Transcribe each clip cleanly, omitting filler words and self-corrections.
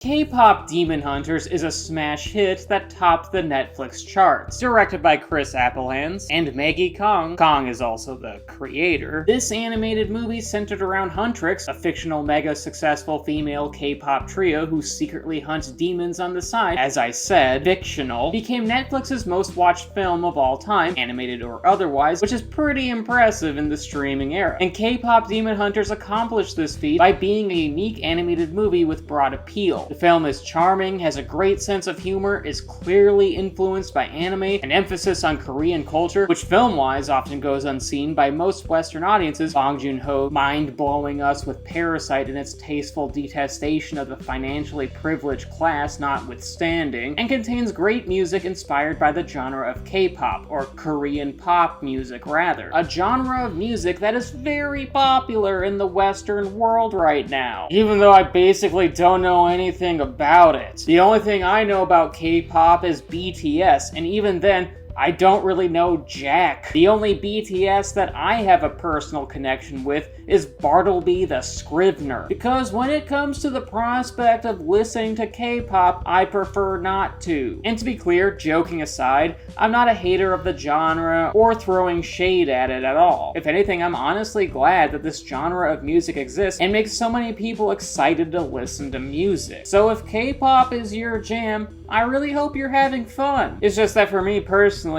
K-Pop Demon Hunters is a smash hit that topped the Netflix charts. Directed by Chris Applehands and Maggie Kang. Kang is also the creator. This animated movie centered around Huntrix, a fictional mega-successful female K-pop trio who secretly hunts demons on the side. As I said, fictional. Became Netflix's most watched film of all time, animated or otherwise, which is pretty impressive in the streaming era. And K-Pop Demon Hunters accomplished this feat by being a unique animated movie with broad appeal. The film is charming, has a great sense of humor, is clearly influenced by anime, an emphasis on Korean culture, which film-wise often goes unseen by most Western audiences, Bong Joon-ho mind-blowing us with Parasite and its tasteful detestation of the financially privileged class notwithstanding, and contains great music inspired by the genre of K-pop, or Korean pop music rather, a genre of music that is very popular in the Western world right now, even though I basically don't know anything about it. The only thing I know about K-pop is BTS, and even then, I don't really know jack. The only BTS that I have a personal connection with is Bartleby the Scrivener, because when it comes to the prospect of listening to K-pop, I prefer not to. And to be clear, joking aside, I'm not a hater of the genre or throwing shade at it at all. If anything, I'm honestly glad that this genre of music exists and makes so many people excited to listen to music. So if K-pop is your jam, I really hope you're having fun. It's just that for me personally,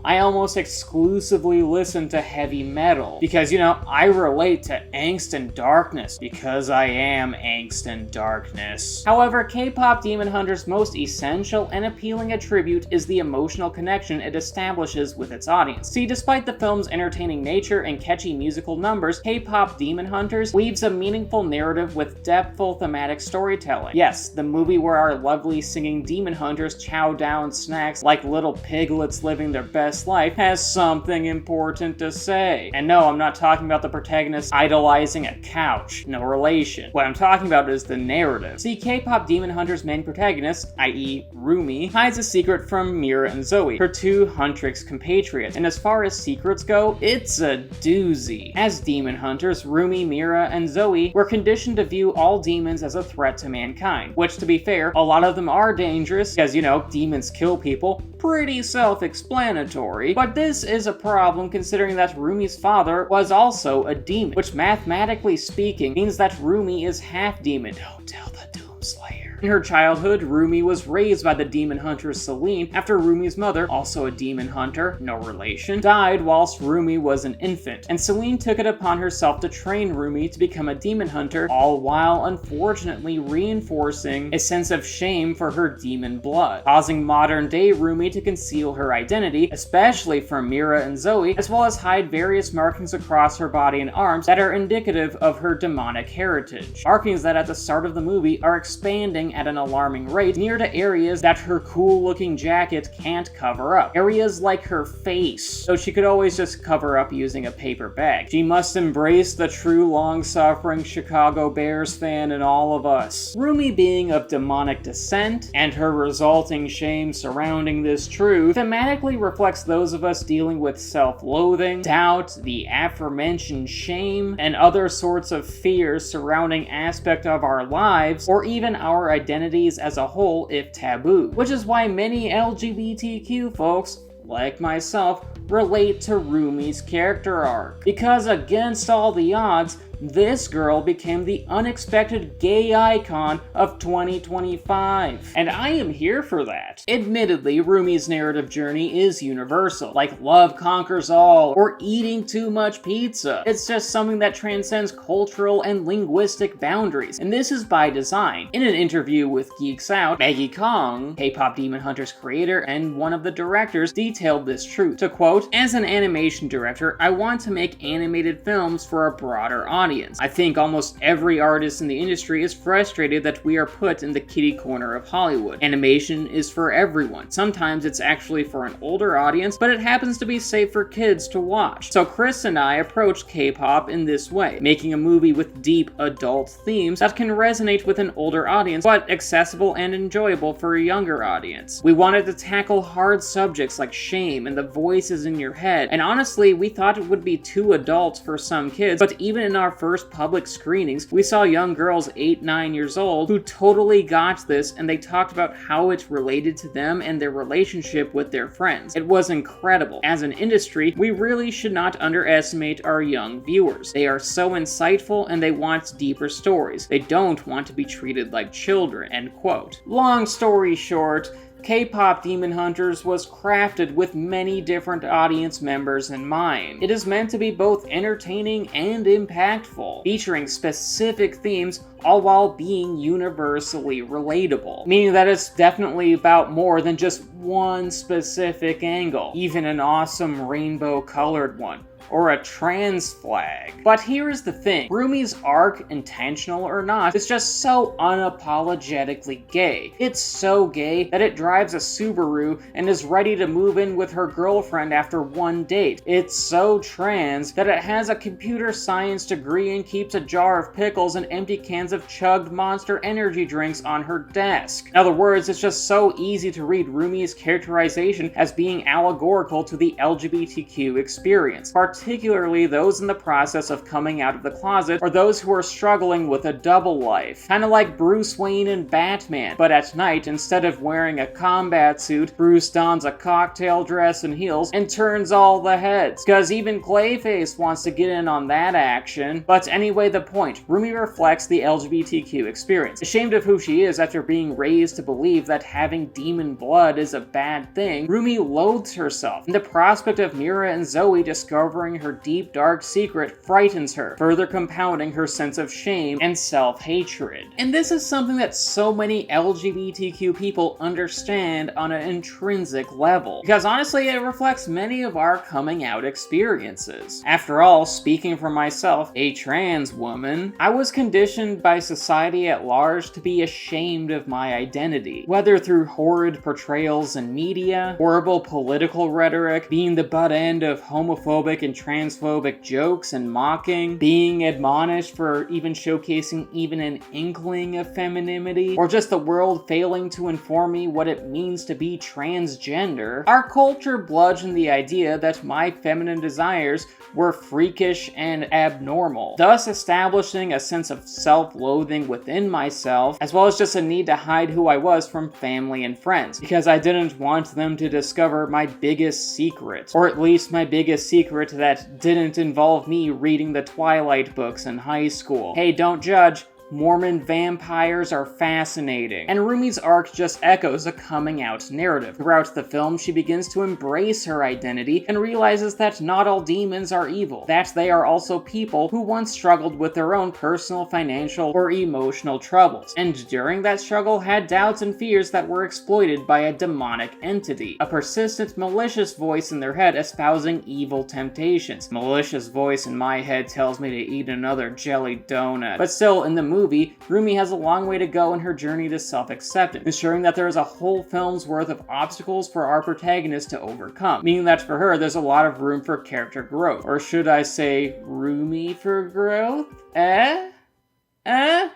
I almost exclusively listen to heavy metal because, I relate to angst and darkness because I am angst and darkness. However, K-Pop Demon Hunters' most essential and appealing attribute is the emotional connection it establishes with its audience. See, despite the film's entertaining nature and catchy musical numbers, K-Pop Demon Hunters weaves a meaningful narrative with depthful thematic storytelling. Yes, the movie where our lovely singing demon hunters chow down snacks like little piglets living their best life has something important to say. And no, I'm not talking about the protagonist idolizing a couch. No relation. What I'm talking about is the narrative. See, K-Pop Demon Hunters' main protagonist, i.e. Rumi, hides a secret from Mira and Zoe, her two Huntrix compatriots. And as far as secrets go, it's a doozy. As demon hunters, Rumi, Mira, and Zoe were conditioned to view all demons as a threat to mankind, which, to be fair, a lot of them are dangerous because, demons kill people. Pretty self-explanatory. But this is a problem considering that Rumi's father was also a demon, which mathematically speaking means that Rumi is half demon. Don't tell the Doomslayer. In her childhood, Rumi was raised by the demon hunter Celine after Rumi's mother, also a demon hunter, no relation, died whilst Rumi was an infant, and Celine took it upon herself to train Rumi to become a demon hunter, all while unfortunately reinforcing a sense of shame for her demon blood, causing modern-day Rumi to conceal her identity, especially from Mira and Zoe, as well as hide various markings across her body and arms that are indicative of her demonic heritage. Markings that at the start of the movie are expanding at an alarming rate near to areas that her cool-looking jacket can't cover up. Areas like her face, so she could always just cover up using a paper bag. She must embrace the true long-suffering Chicago Bears fan in all of us. Rumi being of demonic descent, and her resulting shame surrounding this truth, thematically reflects those of us dealing with self-loathing, doubt, the aforementioned shame, and other sorts of fears surrounding aspect of our lives, or even our identities as a whole if taboo. Which is why many LGBTQ folks, like myself, relate to Rumi's character arc. Because against all the odds, this girl became the unexpected gay icon of 2025. And I am here for that. Admittedly, Rumi's narrative journey is universal, like love conquers all, or eating too much pizza. It's just something that transcends cultural and linguistic boundaries, and this is by design. In an interview with Geeks Out, Maggie Kang, K-Pop Demon Hunters creator and one of the directors, detailed this truth. To quote, "As an animation director, I want to make animated films for a broader audience. I think almost every artist in the industry is frustrated that we are put in the kiddie corner of Hollywood. Animation is for everyone. Sometimes it's actually for an older audience, but it happens to be safe for kids to watch. So Chris and I approached K-pop in this way, making a movie with deep adult themes that can resonate with an older audience, but accessible and enjoyable for a younger audience. We wanted to tackle hard subjects like shame and the voices voices in your head. And honestly, we thought it would be too adult for some kids, but even in our first public screenings, we saw young girls 8, 9 years old who totally got this, and they talked about how it related to them and their relationship with their friends. It was incredible. As an industry, we really should not underestimate our young viewers. They are so insightful and they want deeper stories. They don't want to be treated like children, end quote. Long story short, K-Pop Demon Hunters was crafted with many different audience members in mind. It is meant to be both entertaining and impactful, featuring specific themes all while being universally relatable. Meaning that it's definitely about more than just one specific angle, even an awesome rainbow-colored one, or a trans flag. But here's the thing, Rumi's arc, intentional or not, is just so unapologetically gay. It's so gay that it drives a Subaru and is ready to move in with her girlfriend after one date. It's so trans that it has a computer science degree and keeps a jar of pickles and empty cans of chugged Monster energy drinks on her desk. In other words, it's just so easy to read Rumi's characterization as being allegorical to the LGBTQ experience, particularly those in the process of coming out of the closet or those who are struggling with a double life. Kinda like Bruce Wayne and Batman, but at night, instead of wearing a combat suit, Bruce dons a cocktail dress and heels and turns all the heads. Cause even Clayface wants to get in on that action. But anyway, the point, Rumi reflects the LGBTQ experience. Ashamed of who she is after being raised to believe that having demon blood is a bad thing, Rumi loathes herself, and the prospect of Mira and Zoe discovering her deep dark secret frightens her, further compounding her sense of shame and self-hatred. And this is something that so many LGBTQ people understand on an intrinsic level, because honestly it reflects many of our coming out experiences. After all, speaking for myself, a trans woman, I was conditioned by society at large to be ashamed of my identity, whether through horrid portrayals in media, horrible political rhetoric, being the butt end of homophobic and transphobic jokes and mocking, being admonished for even showcasing even an inkling of femininity, or just the world failing to inform me what it means to be transgender. Our culture bludgeoned the idea that my feminine desires were freakish and abnormal, thus establishing a sense of self-loathing within myself, as well as just a need to hide who I was from family and friends, because I didn't want them to discover my biggest secret, or at least my biggest secret that didn't involve me reading the Twilight books in high school. Hey, don't judge. Mormon vampires are fascinating. And Rumi's arc just echoes a coming out narrative. Throughout the film, she begins to embrace her identity and realizes that not all demons are evil, that they are also people who once struggled with their own personal, financial, or emotional troubles, and during that struggle had doubts and fears that were exploited by a demonic entity, a persistent, malicious voice in their head espousing evil temptations. Malicious voice in my head tells me to eat another jelly donut. But still, in the movie, Rumi has a long way to go in her journey to self-acceptance, ensuring that there is a whole film's worth of obstacles for our protagonist to overcome, meaning that for her, there's a lot of room for character growth. Or should I say, Rumi for growth?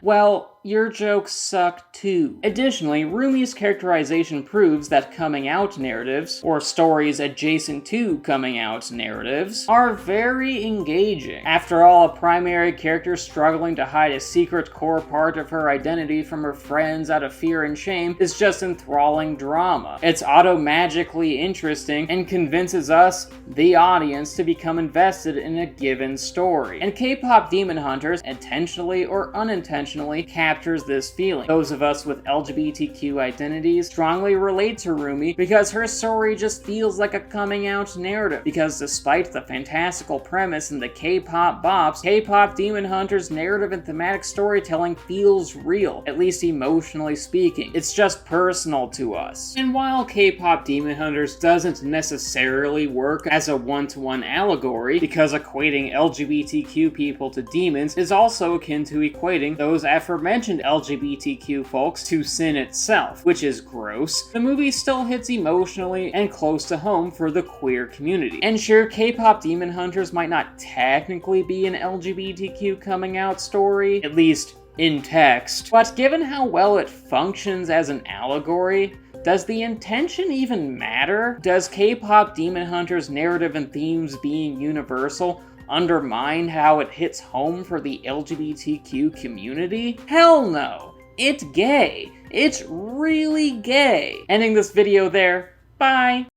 Well, your jokes suck too. Additionally, Rumi's characterization proves that coming out narratives, or stories adjacent to coming out narratives, are very engaging. After all, a primary character struggling to hide a secret core part of her identity from her friends out of fear and shame is just enthralling drama. It's auto-magically interesting and convinces us, the audience, to become invested in a given story. And K-Pop Demon Hunters, intentionally or unintentionally, captures this feeling. Those of us with LGBTQ identities strongly relate to Rumi because her story just feels like a coming out narrative. Because despite the fantastical premise in the K-pop bops, K-Pop Demon Hunters' narrative and thematic storytelling feels real, at least emotionally speaking. It's just personal to us. And while K-Pop Demon Hunters doesn't necessarily work as a one-to-one allegory, because equating LGBTQ people to demons is also akin to equating those aforementioned LGBTQ folks to sin itself, which is gross, the movie still hits emotionally and close to home for the queer community. And sure, K-Pop Demon Hunters might not technically be an LGBTQ coming out story, at least in text, but given how well it functions as an allegory, Does the intention even matter? Does K-Pop Demon Hunters' narrative and themes being universal undermine how it hits home for the LGBTQ community? Hell no! It's gay. It's really gay. Ending this video there. Bye!